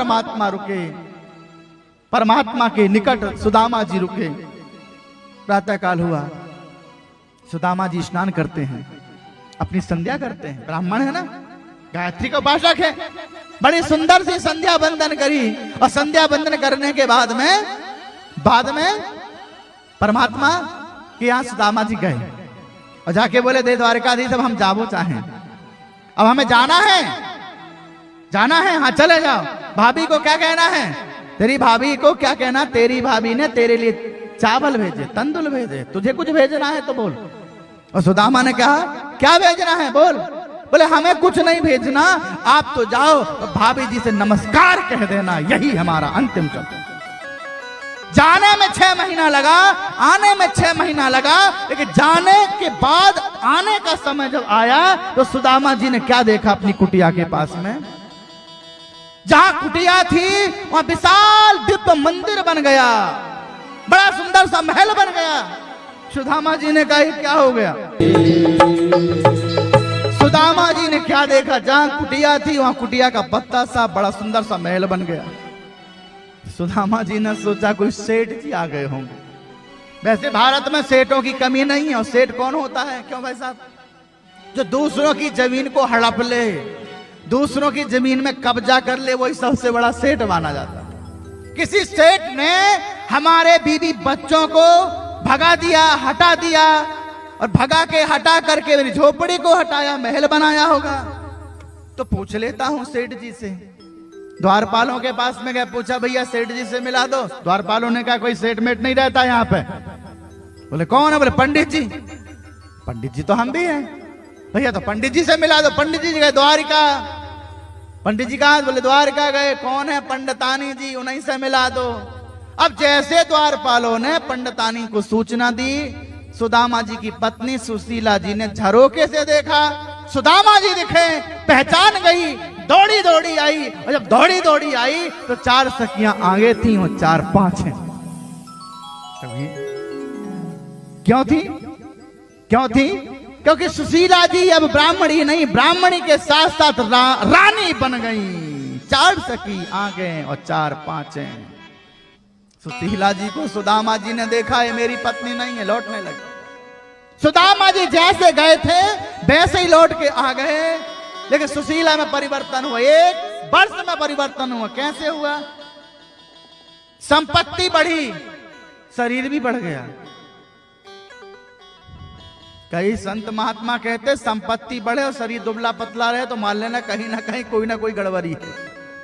परमात्मा रुके, परमात्मा के निकट सुदामा जी रुके। प्रातः काल हुआ, सुदामा जी स्नान करते हैं, अपनी संध्या करते हैं। ब्राह्मण है ना, गायत्री का उपासक है, बड़ी सुंदर सी संध्या बंदन करी। और संध्या बंदन करने के बाद में परमात्मा के यहाँ सुदामा जी गए और जाके बोले, दे द्वारकाधीश अब हम जाबो चाहें, अब हमें जाना है, हाँ चले जाओ। भाभी को क्या कहना है? तेरी भाभी को क्या कहना? तेरी भाभी ने तेरे लिए चावल भेजे, तंदुल भेजे, तुझे कुछ भेजना है तो बोल। और सुदामा ने कहा, क्या भेजना है बोल। बोले, हमें कुछ नहीं भेजना, आप तो जाओ भाभी जी से नमस्कार कह देना, यही हमारा अंतिम शब्द। जाने में 6 महीना लगा, आने में 6 महीना लगा, लेकिन जाने के बाद आने का समय जब आया तो सुदामा जी ने क्या देखा अपनी कुटिया के पास में? जहां कुटिया थी वहां विशाल दिव्य मंदिर बन गया, बड़ा सुंदर सा महल बन गया। सुदामा जी ने कहा, क्या हो गया? सुदामा जी ने क्या देखा? जहां कुटिया थी वहां कुटिया का पत्ता सा बड़ा सुंदर सा महल बन गया। सुदामा जी ने सोचा कोई सेठ जी आ गए होंगे। वैसे भारत में सेठों की कमी नहीं है। और सेठ कौन होता है? क्यों भाई साहब? जो दूसरों की जमीन को हड़प ले, दूसरों की जमीन में कब्जा कर ले, वही सबसे बड़ा सेठ माना जाता है। किसी सेठ ने हमारे बीवी बच्चों को भगा दिया, हटा दिया, और भगा के हटा करके मेरी झोपड़ी को हटाया, महल बनाया होगा। तो पूछ लेता हूं सेठ जी से। द्वारपालों के पास में गए, पूछा भैया सेठ जी से मिला दो। द्वारपालों ने कहा, कोई सेठ मेट नहीं रहता यहाँ पे। बोले, कौन है? बोले, पंडित जी। पंडित जी तो हम भी हैं भैया, तो पंडित जी से मिला दो। पंडित जी गए द्वारिका। पंडित जी कहा? बोले, द्वारिका गए। कौन है? पंडितानी जी, उन्हीं से मिला दो। अब जैसे द्वारपालों ने पंडितानी को सूचना दी, सुदामा जी की पत्नी सुशीला जी ने झरोके से देखा, सुदामा जी दिखे, पहचान गई, दौड़ी दौड़ी आई। और जब दौड़ी दौड़ी आई तो 4 सखियां आगे थी और 4 पाछे। क्यों थी? क्योंकि सुशीला जी अब ब्राह्मणी नहीं, ब्राह्मणी के साथ साथ रानी बन गई। 4 सखी आगे और 4 पाछे। सुशीला जी को सुदामा जी ने देखा, ये मेरी पत्नी नहीं है, लौटने लगे। सुदामा जी जैसे गए थे वैसे ही लौट के आ गए, लेकिन सुशीला में परिवर्तन हुआ, 1 वर्ष में परिवर्तन हुआ। कैसे हुआ? संपत्ति बढ़ी, शरीर भी बढ़ गया। कई संत महात्मा कहते संपत्ति बढ़े और शरीर दुबला पतला रहे तो मान लेना कहीं ना कहीं कोई ना कोई गड़बड़ी है।